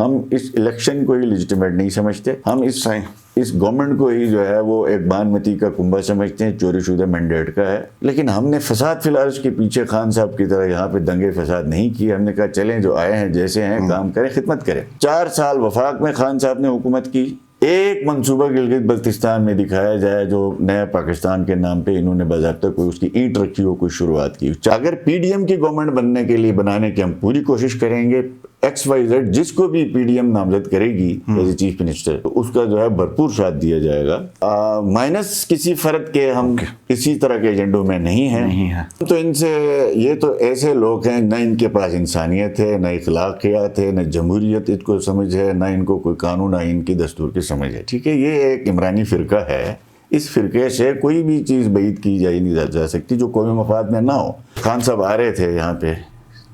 ہم اس الیکشن کو ہی لیجیٹیمیٹ نہیں سمجھتے. ہم اس گورنمنٹ کو ہی جو ہے وہ ایک بانمتی کا کنبہ سمجھتے ہیں, چوری شدہ مینڈیٹ کا ہے. لیکن ہم نے فساد فی الحال اس کے پیچھے خان صاحب کی طرح یہاں پہ دنگے فساد نہیں کیے. ہم نے کہا چلیں جو آئے ہیں جیسے ہیں کام کریں, خدمت کریں. 4 سال وفاق میں خان صاحب نے حکومت کی. ایک منصوبہ گلگت بلتستان میں دکھایا جائے جو نیا پاکستان کے نام پہ انہوں نے باضابطہ کوئی اس کی اینٹ رکھی ہو, کوئی شروعات کی. اگر پی ڈی ایم کی گورنمنٹ بننے کے لیے بنانے کی ہم پوری کوشش کریں گے. XYZ جس کو بھی پی ڈی ایم نامزد کرے گی ایز چیف منسٹر, اس کا جو ہے بھرپور ساتھ دیا جائے گا. مائنس کسی فرد کے ہم اسی طرح کے ایجنڈوں میں نہیں ہیں. تو ان سے یہ تو ایسے لوگ ہیں نہ ان کے پاس انسانیت ہے, نہ اخلاقیات ہے, نہ جمہوریت اس کو سمجھ ہے, نہ ان کو کوئی قانون آئین کی دستور کی سمجھ ہے. ٹھیک ہے, یہ ایک عمرانی فرقہ ہے. اس فرقے سے کوئی بھی چیز بعید کی نہیں جا سکتی جو قومی مفاد میں نہ ہو. خان صاحب آ رہے تھے یہاں پہ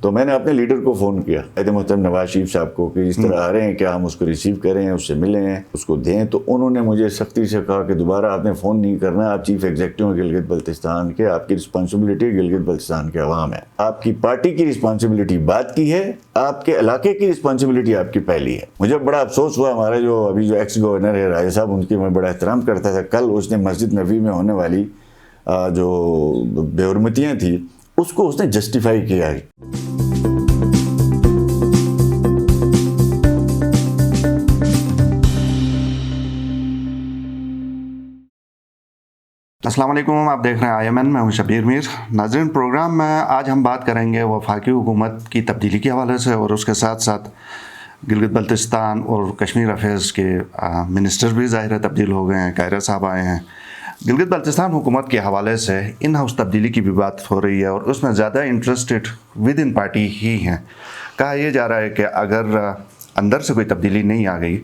تو میں نے اپنے لیڈر کو فون کیا, محترم نواز شریف صاحب کو, کہ اس طرح آ رہے ہیں کیا ہم اس کو ریسیو کریں, اس سے ملیں, اس کو دیں. تو انہوں نے مجھے سختی سے کہا کہ دوبارہ آپ نے فون نہیں کرنا, آپ چیف ایگزیکٹو ہیں گلگت بلتستان کے, آپ کی رسپانسبلٹی گلگت بلتستان کے عوام ہے, آپ کی پارٹی کی رسپانسبلٹی بات کی ہے, آپ کے علاقے کی رسپانسبلٹی آپ کی پہلی ہے. مجھے بڑا افسوس ہوا, ہمارا جو ابھی جو ایکس گورنر ہے راجہ صاحب, ان کی میں بڑا احترام کرتا تھا, کل اس نے مسجد نبوی میں ہونے والی جو بے حرمتیاں تھیں اس کو اس نے جسٹیفائی کیا ہے. السلام علیکم, آپ دیکھ رہے ہیں IMN, میں ہوں شبیر میر. ناظرین, پروگرام میں آج ہم بات کریں گے وفاقی حکومت کی تبدیلی کے حوالے سے, اور اس کے ساتھ ساتھ گلگت بلتستان اور کشمیر افیئرز کے منسٹر بھی ظاہر ہے تبدیل ہو گئے ہیں, قاہرہ صاحب آئے ہیں. گلگت بلتستان حکومت کے حوالے سے ان ہاؤس تبدیلی کی بھی بات ہو رہی ہے, اور اس میں زیادہ انٹرسٹڈ ود ان پارٹی ہی ہیں. کہا یہ جا رہا ہے کہ اگر اندر سے کوئی تبدیلی نہیں آ گئی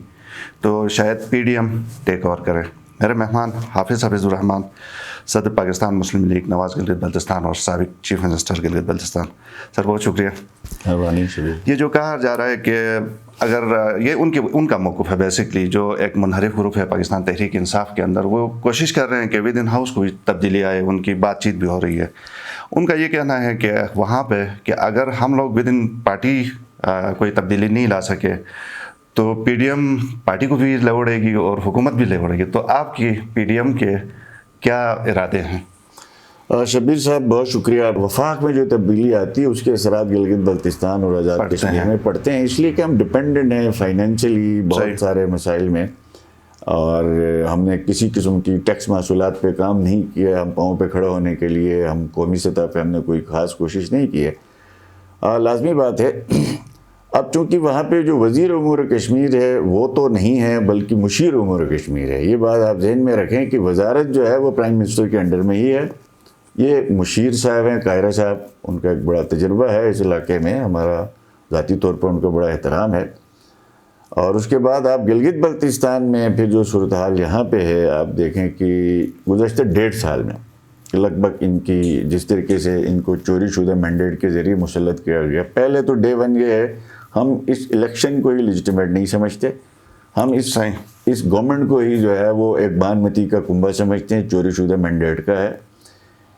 تو شاید PDM ٹیک اوور کرے. میرے مہمان حافظ الرحمان, صدر پاکستان مسلم لیگ نواز گلگت بلتستان اور سابق چیف منسٹر گلگت بلتستان. سر بہت شکریہ. یہ جو کہا جا رہا ہے کہ اگر یہ ان کا موقف ہے بیسکلی, جو ایک منحرف گروپ ہے پاکستان تحریک انصاف کے اندر, وہ کوشش کر رہے ہیں کہ ود ان ہاؤس کوئی تبدیلی آئے, ان کی بات چیت بھی ہو رہی ہے. ان کا یہ کہنا ہے کہ وہاں پہ کہ اگر ہم لوگ ود ان پارٹی کوئی تبدیلی نہیں لا سکے تو PDM پارٹی کو بھی لوڑے گی اور حکومت بھی لوڑے گی. تو آپ کی PDM کے کیا ارادے ہیں؟ شبیر صاحب بہت شکریہ. وفاق میں جو تبدیلی آتی ہے اس کے اثرات گلگت بلتستان اور آزاد کشمیر میں پڑتے ہیں, اس لیے کہ ہم ڈپینڈنٹ ہیں فائنینشلی بہت سارے مسائل میں, اور ہم نے کسی قسم کی ٹیکس محصولات پہ کام نہیں کیا. ہم پاؤں پہ کھڑے ہونے کے لیے ہم قومی سطح پہ ہم نے کوئی خاص کوشش نہیں کی ہے. لازمی بات ہے, اب چونکہ وہاں پہ جو وزیر امور کشمیر ہے وہ تو نہیں ہے بلکہ مشیر امور کشمیر ہے. یہ بات آپ ذہن میں رکھیں کہ وزارت جو ہے وہ پرائم منسٹر کے انڈر میں ہی ہے. یہ مشیر صاحب ہیں, قاہرہ صاحب, ان کا ایک بڑا تجربہ ہے اس علاقے میں, ہمارا ذاتی طور پر ان کا بڑا احترام ہے. اور اس کے بعد آپ گلگت بلتستان میں پھر جو صورتحال یہاں پہ ہے, آپ دیکھیں کہ گزشتہ 1.5 سال میں لگ بھگ ان کی جس طریقے سے ان کو چوری شدہ مینڈیٹ کے ذریعے مسلط کیا گیا. پہلے تو ڈے ون یہ ہے, ہم اس الیکشن کو ہی لیجیٹیمیٹ نہیں سمجھتے. ہم اس گورنمنٹ کو ہی جو ہے وہ ایک بانمتی کا کنبہ سمجھتے ہیں, چوری شدہ مینڈیٹ کا ہے.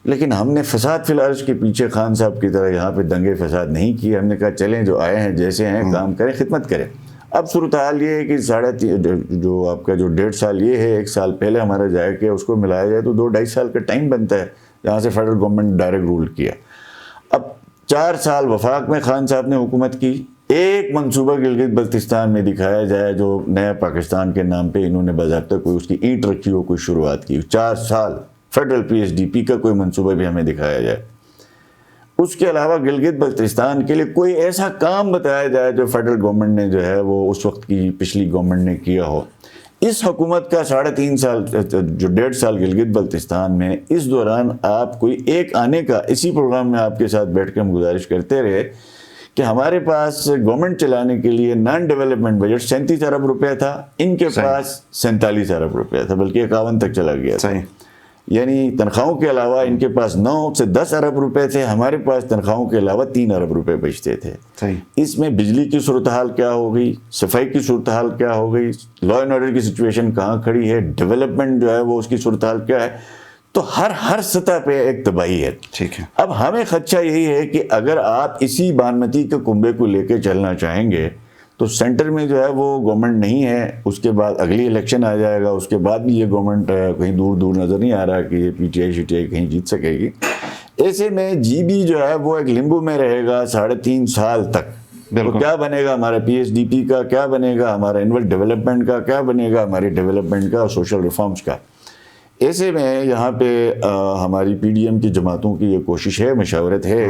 لیکن ہم نے فساد فی الحال اس کے پیچھے خان صاحب کی طرح یہاں پہ دنگے فساد نہیں کیے. ہم نے کہا چلیں جو آئے ہیں جیسے ہیں کام کریں, خدمت کریں. اب صورتحال یہ ہے کہ جو آپ کا جو 1.5 سال یہ ہے, 1 سال پہلے ہمارا جائے کہ اس کو ملایا جائے تو 2-2.5 سال کا ٹائم بنتا ہے جہاں سے فیڈرل گورنمنٹ ڈائریکٹ رول کیا. اب 4 سال وفاق میں خان صاحب نے حکومت کی. ایک منصوبہ گلگت بلتستان میں دکھایا جائے جو نیا پاکستان کے نام پہ انہوں نے باضابطہ کوئی اس کی اینٹ رکھی ہو, کوئی شروعات کی. 4 سال فیڈرل PSDP کا کوئی منصوبہ بھی ہمیں دکھایا جائے. اس کے علاوہ گلگت بلتستان کے لیے کوئی ایسا کام بتایا جائے جو فیڈرل گورنمنٹ نے جو ہے وہ اس وقت کی پچھلی گورنمنٹ نے کیا ہو. اس حکومت کا 3.5 سال جو 1.5 سال گلگت بلتستان میں, اس دوران آپ کوئی ایک آنے کا اسی پروگرام میں آپ کے ساتھ بیٹھ کے ہم گزارش کرتے رہے کہ ہمارے پاس گورنمنٹ چلانے کے لیے نان ڈیولپمنٹ بجٹ 37 ارب روپے تھا, ان کے پاس 47 ارب روپے تھا, بلکہ 51 تک چلا گیا تھا. یعنی تنخواہوں کے علاوہ ان کے پاس 9 سے 10 ارب روپے تھے, ہمارے پاس تنخواہوں کے علاوہ 3 ارب روپے بچتے تھے. اس میں بجلی کی صورتحال کیا ہو گئی, صفائی کی صورتحال کیا ہو گئی, لا اینڈ آرڈر کی سچویشن کہاں کھڑی ہے, ڈیولپمنٹ جو ہے وہ اس کی صورتحال کیا ہے. تو ہر سطح پہ ایک تباہی ہے. ٹھیک ہے. اب ہمیں خدشہ یہی ہے کہ اگر آپ اسی بانمتی کے کنبے کو لے کے چلنا چاہیں گے تو سینٹر میں جو ہے وہ گورنمنٹ نہیں ہے، اس کے بعد اگلی الیکشن آ جائے گا، اس کے بعد بھی یہ گورنمنٹ کہیں دور دور نظر نہیں آ رہا کہ یہ P T I she T I کہیں جیت سکے گی. ایسے میں جی بی جو ہے وہ ایک لمبو میں رہے گا 3.5 سال تک. تو کیا بنے گا ہمارا پی ایس ڈی پی کا، کیا بنے گا ہمارا انول ڈیولپمنٹ کا، کیا بنے گا ہماری ڈیولپمنٹ کا اور سوشل ریفارمز کا. ایسے میں یہاں پہ ہماری پی ڈی ایم کی جماعتوں کی یہ کوشش ہے، مشاورت ہے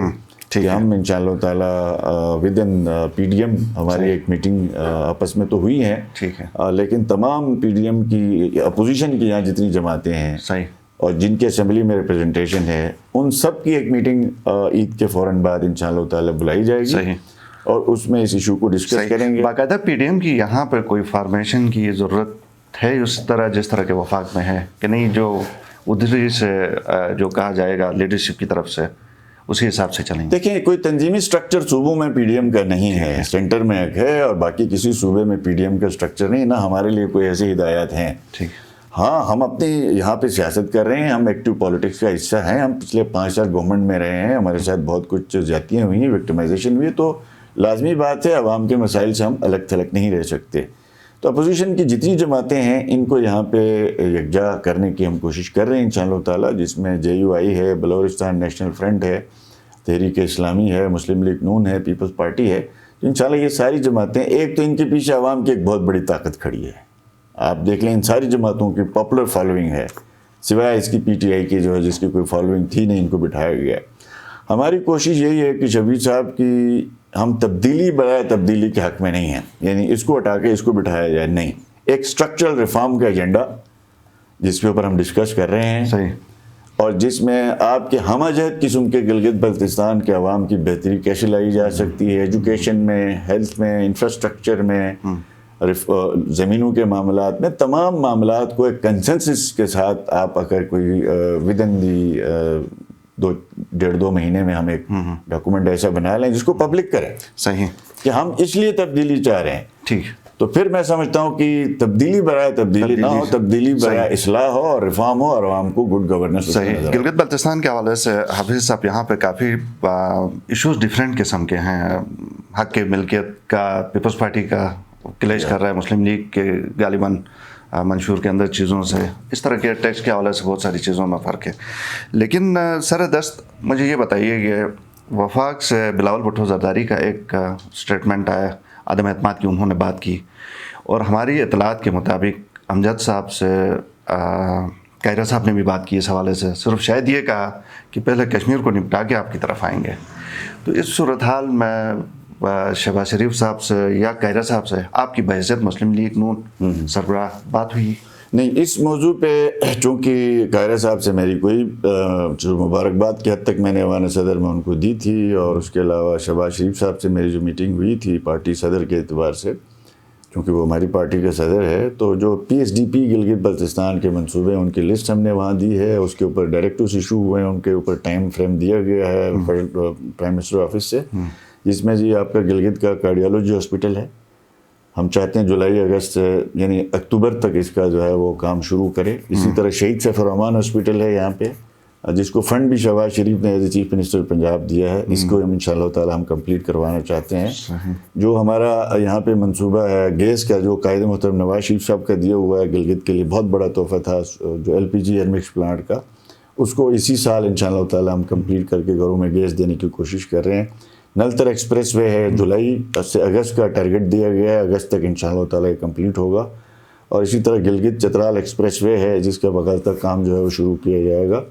کہ ہم انشاءاللہ تعالیٰ within P D M ہماری ایک میٹنگ آپس میں تو ہوئی ہے، لیکن تمام پی ڈی ایم کی اپوزیشن کی یہاں جتنی جماعتیں ہیں اور جن کے اسمبلی میں ریپریزنٹیشن ہے، ان سب کی ایک میٹنگ عید کے فوراً بعد انشاءاللہ تعالیٰ بلائی جائے گی اور اس میں اس ایشو کو ڈسکس کریں گے. باقاعدہ پی ڈی ایم کی یہاں پر کوئی فارمیشن کی ضرورت ہے اس طرح جس طرح کے وفاق میں ہے کہ نہیں، جو ادھری سے جو کہا جائے گا لیڈرشپ کی طرف سے اسی حساب سے چلیں گے؟ دیکھیں، کوئی تنظیمی سٹرکچر صوبوں میں پی ڈی ایم کا نہیں ہے، سینٹر میں ایک ہے اور باقی کسی صوبے میں پی ڈی ایم کا سٹرکچر نہیں، نہ ہمارے لیے کوئی ایسی ہدایات ہیں. ہاں، ہم اپنی یہاں پہ سیاست کر رہے ہیں، ہم ایکٹیو پالیٹکس کا حصہ ہیں، ہم پچھلے 5 سال گورنمنٹ میں رہے ہیں، ہمارے ساتھ بہت کچھ زیادتیاں ہوئی ہیں، وکٹمائزیشن ہوئی، تو لازمی بات ہے عوام کے مسائل سے ہم الگ تھلگ نہیں رہ سکتے. تو اپوزیشن کی جتنی جماعتیں ہیں ان کو یہاں پہ یکجا کرنے کی ہم کوشش کر رہے ہیں انشاءاللہ تعالیٰ، جس میں جے یو آئی ہے، بلوچستان نیشنل فرنٹ ہے، تحریک اسلامی ہے، مسلم لیگ نون ہے، پیپلز پارٹی ہے. تو انشاءاللہ یہ ساری جماعتیں، ایک تو ان کے پیچھے عوام کی ایک بہت بڑی طاقت کھڑی ہے. آپ دیکھ لیں ان ساری جماعتوں کی پاپولر فالوئنگ ہے، سوائے اس کی پی ٹی آئی کی جو ہے جس کی کوئی فالوئنگ تھی نہیں، ان کو بٹھایا گیا. ہماری کوشش یہی ہے کہ شبیر صاحب کی ہم تبدیلی برائے تبدیلی کے حق میں نہیں ہیں، یعنی اس کو ہٹا کے اس کو بٹھایا جائے، نہیں. ایک سٹرکچرل ریفارم کا ایجنڈا جس کے اوپر ہم ڈسکس کر رہے ہیں اور جس میں آپ کے ہمہ جہت قسم کے گلگت بلتستان کے عوام کی بہتری کیسے لائی جا سکتی ہے، ایجوکیشن میں، ہیلتھ میں، انفراسٹرکچر میں، زمینوں کے معاملات میں، تمام معاملات کو ایک کنسنسس کے ساتھ آپ اگر کوئی ود ان دی 1.5-2 مہینے میں ہم ایک ڈاکومنٹ ایسا بنا لیں جس کو پبلک کریں کہ ہم اس لیے تبدیلی چاہ رہے ہیں، تو پھر میں سمجھتا ہوں کہ تبدیلی برائے تبدیلی نہ ہو، تبدیلی برائے اصلاح ہو اور ریفارم ہو اور عوام کو گڈ گورننس. گلگت بلتستان کے حوالے سے حافظ صاحب یہاں پہ کافی ایشوز ڈیفرنٹ قسم کے ہیں. حق کے ملکیت کا پیپلز پارٹی کا کلیش کر رہا ہے، مسلم لیگ کے غالباً منشور کے اندر چیزوں سے، اس طرح کے ٹیکس کے حوالے سے بہت ساری چیزوں میں فرق ہے. لیکن سر دست مجھے یہ بتائیے کہ وفاق سے بلاول بھٹو زرداری کا ایک سٹیٹمنٹ آیا، عدم اعتماد کی انہوں نے بات کی، اور ہماری اطلاعات کے مطابق امجد صاحب سے قاہرہ صاحب نے بھی بات کی اس حوالے سے، صرف شاید یہ کہا کہ پہلے کشمیر کو نپٹا کے آپ کی طرف آئیں گے. تو اس صورتحال میں شہباز شریف صاحب سے یا قاہرہ صاحب سے آپ کی بحیثیت مسلم لیگ نون سربراہ بات ہوئی؟ نہیں، اس موضوع پہ چونکہ قاہرہ صاحب سے میری کوئی مبارکباد کی حد تک میں نے ایوان صدر میں ان کو دی تھی، اور اس کے علاوہ شہباز شریف صاحب سے میری جو میٹنگ ہوئی تھی پارٹی صدر کے اعتبار سے، چونکہ وہ ہماری پارٹی کا صدر ہے، تو جو پی S D P Gilgit Baltistan کے منصوبے ان کی لسٹ ہم نے وہاں دی ہے، اس کے اوپر ڈائریکٹوز ایشو ہوئے ہیں، ان کے اوپر ٹائم فریم دیا گیا ہے پرائم منسٹر آفس سے، جس میں جی آپ کا گلگت کا کارڈیالوجی ہاسپٹل ہے. ہم چاہتے ہیں جولائی اگست یعنی اکتوبر تک اس کا جو ہے وہ کام شروع کرے. اسی طرح شہید سیف الرحمان ہاسپٹل ہے یہاں پہ، جس کو فنڈ بھی شہباز شریف نے as a chief minister Punjab دیا ہے، اس کو ہم انشاءاللہ تعالی ہم کمپلیٹ کروانا چاہتے ہیں. جو ہمارا یہاں پہ منصوبہ ہے گیس کا، جو قائد محترم نواز شریف صاحب کا دیا ہوا ہے گلگت کے لیے، بہت بڑا تحفہ تھا، جو ایل پی جی ایئر مکس پلانٹ کا، اس کو اسی سال انشاءاللہ تعالی ہم کمپلیٹ کر کے گھروں میں گیس دینے کی کوشش کر رہے ہیں. نلتر ایکسپریس وے ہے، جولائی سے اگست کا ٹارگٹ دیا گیا ہے، اگست تک انشاءاللہ تعالی کمپلیٹ ہوگا. اور اسی طرح گلگت چترال ایکسپریس وے ہے جس کا باقاعدہ کام جو ہے وہ شروع کیا جائے گا.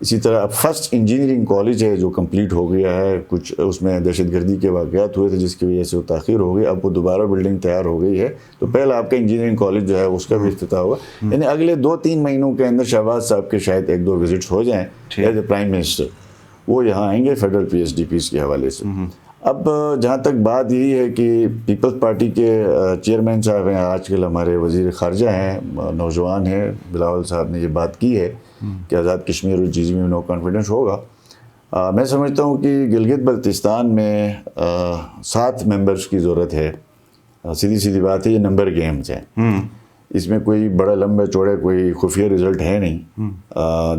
اسی طرح فرسٹ انجینئرنگ کالج ہے جو کمپلیٹ ہو گیا ہے، کچھ اس میں دہشت گردی کے واقعات ہوئے تھے جس کی وجہ سے وہ تاخیر ہو گئی، اب وہ دوبارہ بلڈنگ تیار ہو گئی ہے. تو پہلا آپ کا انجینئرنگ کالج جو ہے اس کا بھی افتتاح ہوگا. یعنی اگلے 2-3 مہینوں کے اندر شہباز صاحب کے شاید 1-2 وزٹس ہو جائیں ایز اے پرائم منسٹر، وہ یہاں آئیں گے federal P S D Ps کے حوالے سے. اب جہاں تک بات یہی ہے کہ پیپلز پارٹی کے چیئرمین صاحب ہیں، آج کل ہمارے وزیر خارجہ ہیں، نوجوان ہیں، بلاول صاحب نے یہ بات کی ہے کہ آزاد کشمیر اور جی میں نو کانفیڈنس ہوگا. میں سمجھتا ہوں کہ گلگت بلتستان میں 7 ممبرز کی ضرورت ہے. سیدھی بات ہے، یہ نمبر گیمز ہیں، اس میں کوئی بڑا لمبے چوڑے کوئی خفیہ رزلٹ ہے نہیں.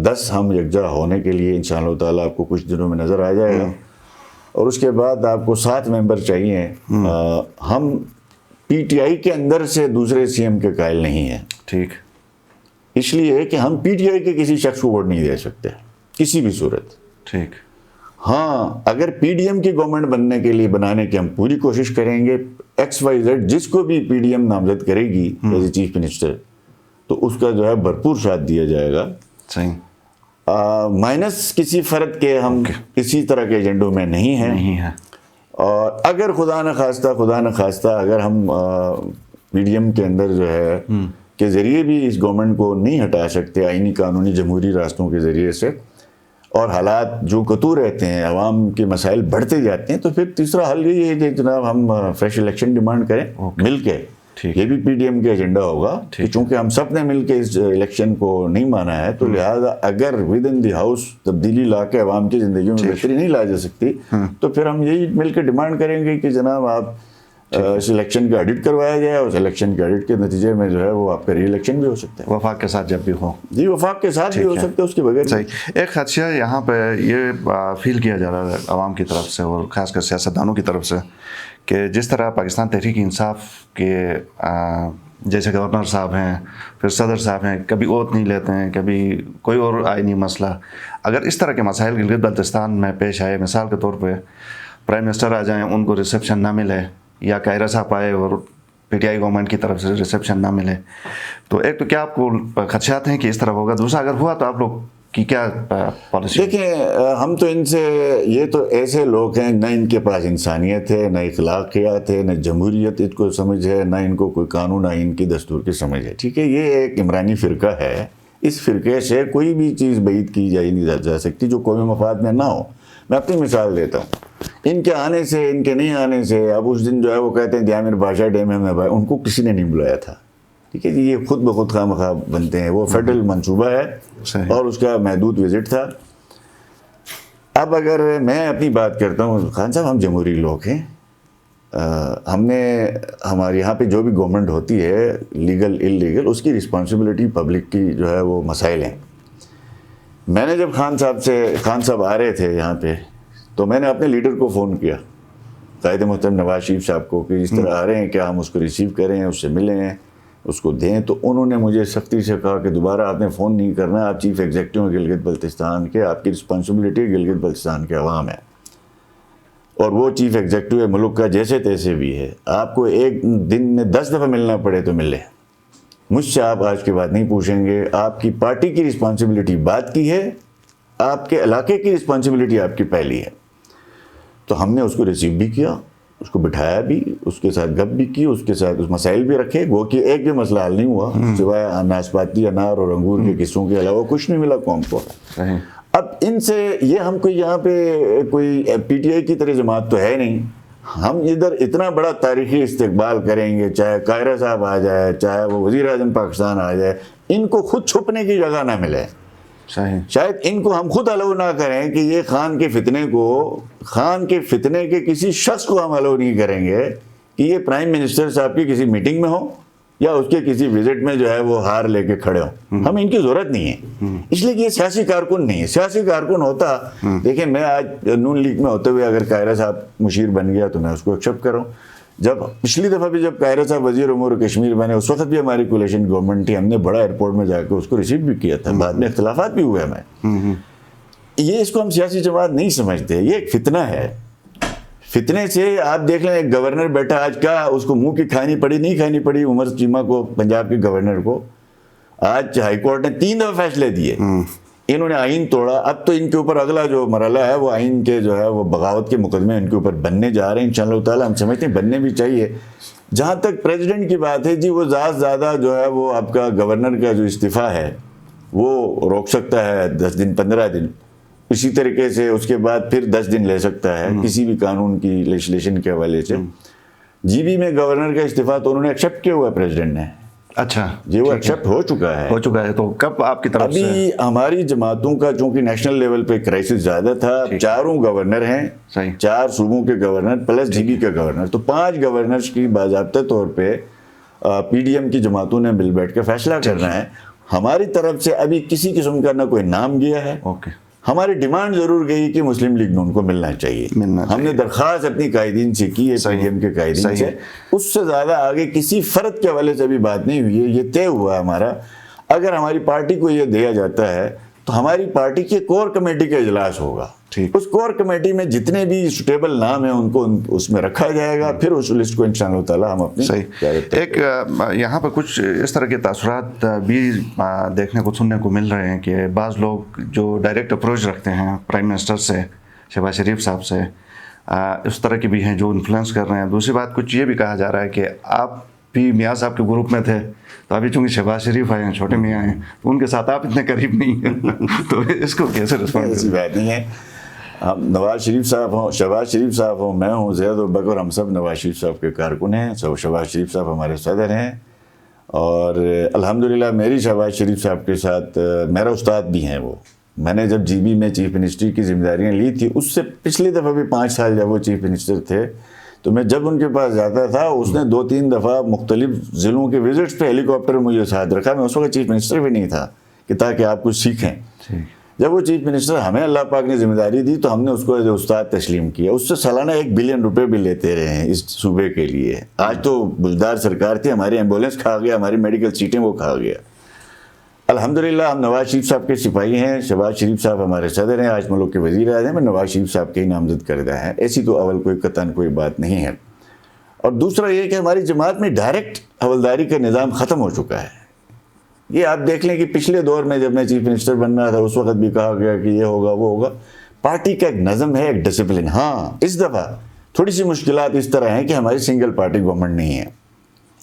10 ہم یکجا ہونے کے لیے انشاءاللہ تعالیٰ آپ کو کچھ دنوں میں نظر آ جائے گا، اور اس کے بعد آپ کو 7 ممبر چاہیے. ہم پی ٹی آئی کے اندر سے دوسرے سی ایم کے قائل نہیں ہیں. ٹھیک. اس لیے کہ ہم پی ٹی آئی کے کسی شخص کو ووٹ نہیں دے سکتے کسی بھی صورت. ٹھیک. ہاں اگر پی ڈی ایم کی گورنمنٹ بننے کے لیے بنانے کی ہم پوری کوشش کریں گے, ایکس وائی زیڈ جس کو بھی پی ڈی ایم نامزد کرے گی ایز اے چیف منسٹر, تو اس کا جو ہے بھرپور ساتھ دیا جائے گا. صحیح. مائنس کسی فرد کے ہم اسی طرح کے ایجنڈوں میں نہیں ہیں. اور اگر خدا نخواستہ اگر ہم پی ڈی ایم کے اندر جو ہے کے ذریعے بھی اس گورنمنٹ کو نہیں ہٹا سکتے آئینی قانونی جمہوری راستوں کے ذریعے سے, اور حالات جو کتو رہتے ہیں, عوام کے مسائل بڑھتے جاتے ہیں, تو پھر تیسرا حل یہی ہے کہ جناب ہم فریش الیکشن ڈیمانڈ کریں مل کے. یہ بھی پی ڈی ایم کا ایجنڈا ہوگا کہ چونکہ ہم سب نے مل کے اس الیکشن کو نہیں مانا ہے, تو لہٰذا اگر ود ان دی ہاؤس تبدیلی لا کے عوام کی زندگیوں میں بہتری نہیں لا جا سکتی, تو پھر ہم یہی مل کے ڈیمانڈ کریں گے کہ جناب آپ اس الیکشن کا ایڈٹ کروایا جائے, اور اس الیکشن کے ایڈٹ کے نتیجے میں جو ہے وہ آپ کا ری الیکشن بھی ہو سکتا ہے. وفاق کے ساتھ جب بھی ہو. جی وفاق کے ساتھ بھی ہو سکتا ہے, اس کے بغیر. صحیح. ایک خدشہ یہاں پہ یہ فیل کیا جا رہا ہے عوام کی طرف سے اور خاص کر سیاستدانوں کی طرف سے کہ جس طرح پاکستان تحریک انصاف کے جیسے گورنر صاحب ہیں, پھر صدر صاحب ہیں, کبھی اوت نہیں لیتے ہیں, کبھی کوئی اور آئینی مسئلہ, اگر اس طرح کے مسائل گلگت بلتستان میں پیش آئے, مثال کے طور پہ پرائم منسٹر آ جائیں, ان کو ریسیپشن نہ ملے, یا قاہرہ صاحب آئے اور پی ٹی آئی گورنمنٹ کی طرف سے ریسیپشن نہ ملے, تو ایک تو کیا آپ کو خدشات ہیں کہ اس طرح ہوگا؟ دوسرا اگر ہوا تو آپ لوگ کی کیا پالیسی؟ دیکھیں ہم تو ان سے, یہ تو ایسے لوگ ہیں نہ ان کے پاس انسانیت ہے, نہ اخلاقیات ہے, نہ جمہوریت ان کو سمجھ ہے, نہ ان کو کوئی قانون آئین کی دستور کی سمجھ ہے. ٹھیک ہے, یہ ایک عمرانی فرقہ ہے, اس فرقے سے کوئی بھی چیز بعید کی نہیں جا سکتی جو قومی مفاد میں نہ ہو. میں اپنی مثال دیتا ہوں, ان کے آنے سے ان کے نہیں آنے سے, اب اس دن جو ہے وہ کہتے ہیں دیامر بادشاہ ڈیم میں بھائی, ان کو کسی نے نہیں بلایا تھا. ٹھیک ہے جی, یہ خود بخود خواہ مخواہ بنتے ہیں, وہ فیڈرل منصوبہ ہے اور اس کا محدود وزٹ تھا. اب اگر میں اپنی بات کرتا ہوں, خان صاحب ہم جمہوری لوگ ہیں, ہم نے ہمارے یہاں پہ جو بھی گورنمنٹ ہوتی ہے لیگل ان لیگل, اس کی رسپانسبلٹی پبلک کی جو ہے وہ مسائل ہیں. میں نے جب خان صاحب آ رہے تھے یہاں پہ, تو میں نے اپنے لیڈر کو فون کیا, قائد محترم نواز شریف صاحب کو, کہ اس طرح آ رہے ہیں, کیا ہم اس کو ریسیو کریں, اس سے ملیں, اس کو دیں. تو انہوں نے مجھے سختی سے کہا کہ دوبارہ آپ نے فون نہیں کرنا, آپ چیف ایگزیکٹو ہیں گلگت بلتستان کے, آپ کی رسپانسبلٹی گلگت بلتستان کے عوام ہے, اور وہ چیف ایگزیکٹو ہے ملک کا جیسے تیسے بھی ہے. آپ کو ایک دن میں 10 دفعہ ملنا پڑے تو ملے, مجھ سے آپ آج کے بعد نہیں پوچھیں گے. آپ کی پارٹی کی رسپانسبلٹی بات کی ہے, آپ کے علاقے کی رسپانسبلٹی آپ کی پہلی ہے. تو ہم نے اس کو ریسیو بھی کیا, اس کو بٹھایا بھی, اس کے ساتھ گپ بھی کی, اس کے ساتھ اس مسائل بھی رکھے. وہ کہ ایک بھی مسئلہ حل نہیں ہوا سوائے ناشپاتی, انار اور انگور کے قصوں کے علاوہ کچھ نہیں ملا قوم کو. اب ان سے یہ ہم کوئی یہاں پہ کوئی پی ٹی آئی کی طرح جماعت تو ہے نہیں, ہم ادھر اتنا بڑا تاریخی استقبال کریں گے, چاہے قاہرہ صاحب آ جائے, چاہے وہ وزیر اعظم پاکستان آ جائے, ان کو خود چھپنے کی جگہ نہ ملے. شاید ان کو ہم خود الاؤ نہ کریں کہ یہ خان کے فتنے کے کسی شخص کو ہم الاؤ نہیں کریں گے کہ یہ پرائم منسٹر صاحب کی کسی میٹنگ میں ہو یا اس کے کسی وزٹ میں جو ہے وہ ہار لے کے کھڑے ہوں. ہم ان کی ضرورت نہیں ہے, اس لیے کہ یہ سیاسی کارکن نہیں ہے. سیاسی کارکن ہوتا, دیکھیں میں آج نون لیگ میں ہوتے ہوئے اگر قاہرہ صاحب مشیر بن گیا تو میں اس کو ایکسیپٹ کروں. جب پچھلی دفعہ بھی جب قاہرہ صاحب وزیر امور کشمیر بنے, اس وقت بھی ہماری کولیشن گورنمنٹ تھی, ہم نے بڑا ایئرپورٹ میں جا کے اس کو ریسیو بھی کیا تھا, بعد میں اختلافات بھی ہوئے ہمیں. یہ اس کو ہم سیاسی جماعت نہیں سمجھتے, یہ ایک فتنہ ہے. فتنے سے آپ دیکھ لیں, ایک گورنر بیٹھا آج, کیا اس کو منہ کی کھانی پڑی نہیں کھانی پڑی عمر چیمہ کو, پنجاب کے گورنر کو. آج ہائی کورٹ نے 3 دفعہ فیصلے دیے, انہوں نے آئین توڑا. اب تو ان کے اوپر اگلا جو مرحلہ ہے وہ آئین کے جو ہے وہ بغاوت کے مقدمے ان کے اوپر بننے جا رہے ہیں انشاءاللہ تعالی. ہم سمجھتے ہیں بننے بھی چاہیے. جہاں تک پریزیڈنٹ کی بات ہے جی, وہ زیادہ جو ہے وہ آپ کا گورنر کا جو استعفیٰ ہے وہ روک سکتا ہے 10 دن 15 دن, اسی طریقے سے اس کے بعد پھر 10 دن لے سکتا ہے کسی بھی قانون کی لیجسلیشن کے حوالے سے. جی بی میں گورنر کا استعفیٰ تو انہوں نے ایکسیپٹ کیا ہوا ہے پریزیڈنٹ نے. اچھا جی وہ ایکسیپٹ ہو چکا ہے. تو کب آپ کی طرف سے؟ ابھی ہماری جماعتوں کا چونکہ نیشنل لیول پہ کرائسس زیادہ تھا, 4 گورنر ہیں, 4 صوبوں کے گورنر پلس جی بی کے گورنر, تو 5 گورنرز کی باضابطہ طور پہ پی ڈی ایم کی جماعتوں نے مل بیٹھ کے فیصلہ کرنا ہے. ہماری طرف سے ابھی کسی قسم کا نہ کوئی نام گیا ہے, ہماری ڈیمانڈ ضرور گئی کہ مسلم لیگ نون کو ملنا چاہیے. ہم نے درخواست اپنی قائدین سے کی ہے, پی ڈی ایم کے قائدین سے. اس سے زیادہ آگے کسی فرد کے حوالے سے ابھی بات نہیں ہوئی ہے. یہ طے ہوا ہمارا, اگر ہماری پارٹی کو یہ دیا جاتا ہے تو ہماری پارٹی کے کور کمیٹی کا اجلاس ہوگا. اس کور کمیٹی میں جتنے بھی سوٹیبل نام ہیں ان کو اس میں رکھا جائے گا, پھر اس لسٹ کو انشاءاللہ تعالی ہم اپنی. ایک یہاں پہ کچھ اس طرح کے تاثرات بھی دیکھنے کو سننے کو مل رہے ہیں کہ بعض لوگ جو ڈائریکٹ اپروچ رکھتے ہیں پرائم منسٹر سے, شہباز شریف صاحب سے, اس طرح کے بھی ہیں جو انفلوئنس کر رہے ہیں. دوسری بات کچھ یہ بھی کہا جا رہا ہے کہ آپ بھی میاں صاحب کے گروپ میں تھے, تو ابھی چونکہ شہباز شریف آئے ہیں, چھوٹے میاں ہیں, تو ان کے ساتھ آپ اتنے قریب نہیں ہیں, تو اس کو کیسے رسپونڈ؟ ایسی بات نہیں ہے. ہم نواز شریف صاحب ہوں, شہباز شریف صاحب ہوں, میں ہوں, زید البکر, ہم سب نواز شریف صاحب کے کارکن ہیں. شہباز شریف صاحب ہمارے صدر ہیں, اور الحمدللہ میری شہباز شریف صاحب کے ساتھ میرا استاد بھی ہیں. وہ میں نے جب جی بی میں چیف منسٹری کی ذمہ داریاں لی تھی, اس سے پچھلی دفعہ بھی 5 سال جب وہ چیف منسٹر تھے, تو میں جب ان کے پاس جاتا تھا اس نے 2-3 دفعہ مختلف ضلعوں کے وزٹس پہ ہیلی کاپٹر مجھے ساتھ رکھا. میں اس وقت چیف منسٹر بھی نہیں تھا, کہ تاکہ آپ کچھ سیکھیں. جب وہ چیف منسٹر ہمیں اللہ پاک نے ذمہ داری دی تو ہم نے اس کو جو استاد تسلیم کیا. اس سے سالانہ 1 بلین روپے بھی لیتے رہے ہیں اس صوبے کے لیے. آج تو بلدار سرکار تھی, ہماری ایمبولینس کھا گیا, ہماری میڈیکل سیٹیں وہ کھا گیا. الحمدللہ ہم نواز شریف صاحب کے سپاہی ہیں. شہباز شریف صاحب ہمارے صدر ہیں, آج ملک کے وزیر اعظم ہیں, نواز شریف صاحب کے ہی نامزد کردہ ہیں. ایسی تو اول کوئی قطعاً کوئی بات نہیں ہے. اور دوسرا یہ کہ ہماری جماعت میں ڈائریکٹ حوالداری کا نظام ختم ہو چکا ہے. یہ آپ دیکھ لیں کہ پچھلے دور میں جب میں چیف منسٹر بن رہا تھا اس وقت بھی کہا گیا کہ یہ ہوگا وہ ہوگا. پارٹی کا ایک نظم ہے, ایک ڈسپلن. ہاں اس دفعہ تھوڑی سی مشکلات اس طرح ہیں کہ ہماری سنگل پارٹی گورنمنٹ نہیں ہے.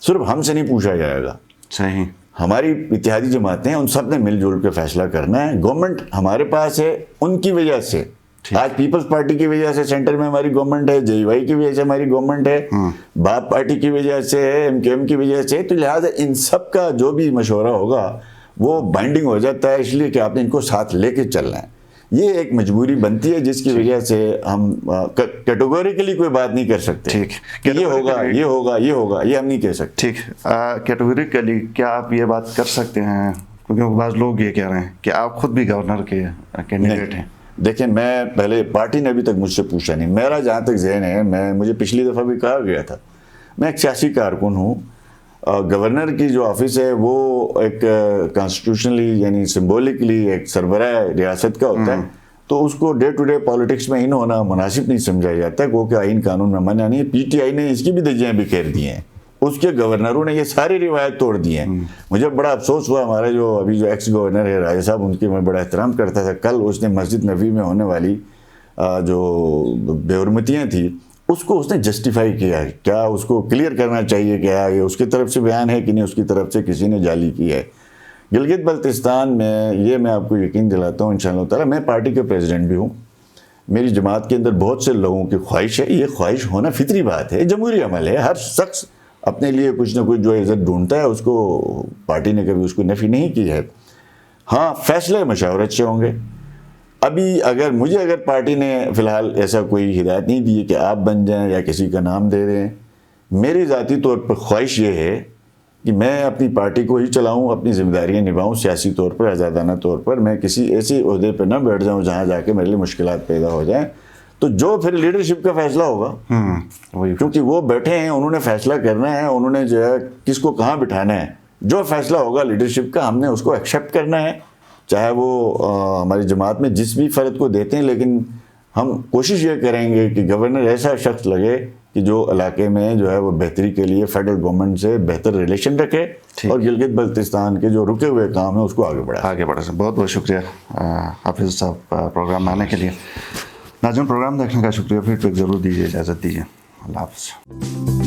صرف ہم سے نہیں پوچھا جائے گا. صحیح. ہماری اتحادی جماعتیں ان سب نے مل جل کے فیصلہ کرنا ہے. گورنمنٹ ہمارے پاس ہے, ان کی وجہ سے آج پیپلز پارٹی کی وجہ سے سینٹر میں ہماری گورنمنٹ ہے, جے وائی کی وجہ سے ہماری گورنمنٹ ہے, باپ پارٹی کی وجہ سے ہے, ایم کے ایم کی وجہ سے. تو لہٰذا ان سب کا جو بھی مشورہ ہوگا وہ بائنڈنگ ہو جاتا ہے, اس لیے کہ آپ نے ان کو ساتھ لے کے چلنا ہے. یہ ایک مجبوری بنتی ہے جس کی وجہ سے ہم کیٹیگوریکلی کوئی بات نہیں کر سکتے. ٹھیک, کہ یہ ہوگا یہ ہوگا یہ ہوگا, یہ ہم نہیں کہہ سکتے. ٹھیک, کیٹیگوریکلی کیا آپ یہ بات کر سکتے ہیں؟ کیونکہ بعض لوگ یہ کہہ رہے ہیں کہ آپ خود بھی گورنر کے کینڈیڈیٹ ہیں. دیکھیں, میں پہلے پارٹی نے ابھی تک مجھ سے پوچھا نہیں. میرا جہاں تک ذہن ہے, مجھے پچھلی دفعہ بھی کہا گیا تھا, میں ایک سیاسی کارکن ہوں. گورنر کی جو آفس ہے وہ ایک کانسٹیٹیوشنلی یعنی سمبولکلی ایک سربراہ ریاست کا ہوتا ہے, تو اس کو ڈے ٹو ڈے پالیٹکس میں ان ہونا مناسب نہیں سمجھا جاتا, کیونکہ آئین قانون میں منع نہیں ہے. پی ٹی آئی نے اس کی بھی دھجیاں بکھیر دی ہیں, اس کے گورنروں نے یہ ساری روایت توڑ دی ہیں. مجھے بڑا افسوس ہوا, ہمارے جو ابھی جو ایکس گورنر ہے راجہ صاحب, ان کی میں بڑا احترام کرتا تھا. کل اس نے مسجد نبوی میں ہونے والی جو بے حرمتیاں تھیں اس کو اس نے جسٹیفائی کیا ہے. کیا اس کو کلیئر کرنا چاہیے کیا یہ اس کی طرف سے بیان ہے کہ نہیں, اس کی طرف سے کسی نے جعلی کی ہے. گلگت بلتستان میں یہ میں آپ کو یقین دلاتا ہوں انشاءاللہ تعالیٰ, میں پارٹی کے پریزیڈنٹ بھی ہوں. میری جماعت کے اندر بہت سے لوگوں کی خواہش ہے, یہ خواہش ہونا فطری بات ہے, جمہوری عمل ہے. ہر شخص اپنے لیے کچھ نہ کچھ جو عزت ڈھونڈتا ہے, اس کو پارٹی نے کبھی اس کو نفی نہیں کی ہے. ہاں فیصلے مشاورت سے ہوں گے. ابھی اگر پارٹی نے فی الحال ایسا کوئی ہدایت نہیں دی ہے کہ آپ بن جائیں یا کسی کا نام دے دیں, میری ذاتی طور پر خواہش یہ ہے کہ میں اپنی پارٹی کو ہی چلاؤں, اپنی ذمہ داریاں نبھاؤں سیاسی طور پر, آزادانہ طور پر. میں کسی ایسے عہدے پہ نہ بیٹھ جاؤں جہاں جا کے میرے لیے مشکلات پیدا ہو جائیں. تو جو پھر لیڈرشپ کا فیصلہ ہوگا, کیونکہ وہ بیٹھے ہیں, انہوں نے فیصلہ کرنا ہے, انہوں نے جو ہے کس کو کہاں بٹھانا ہے. جو فیصلہ ہوگا لیڈرشپ کا, ہم نے اس کو ایکسیپٹ کرنا ہے, چاہے وہ ہماری جماعت میں جس بھی فرد کو دیتے ہیں. لیکن ہم کوشش یہ کریں گے کہ گورنر ایسا شخص لگے کہ جو علاقے میں جو ہے وہ بہتری کے لیے فیڈرل گورنمنٹ سے بہتر ریلیشن رکھے, اور گلگت بلتستان کے جو رکے ہوئے کام ہیں اس کو آگے بڑھائے. بہت بہت شکریہ حافظ صاحب پروگرام میں آنے کے لیے. ناظرین, پروگرام دیکھنے کا شکریہ. فیڈ بیک ضرور دیجیے, اجازت دیجیے. اللہ حافظ.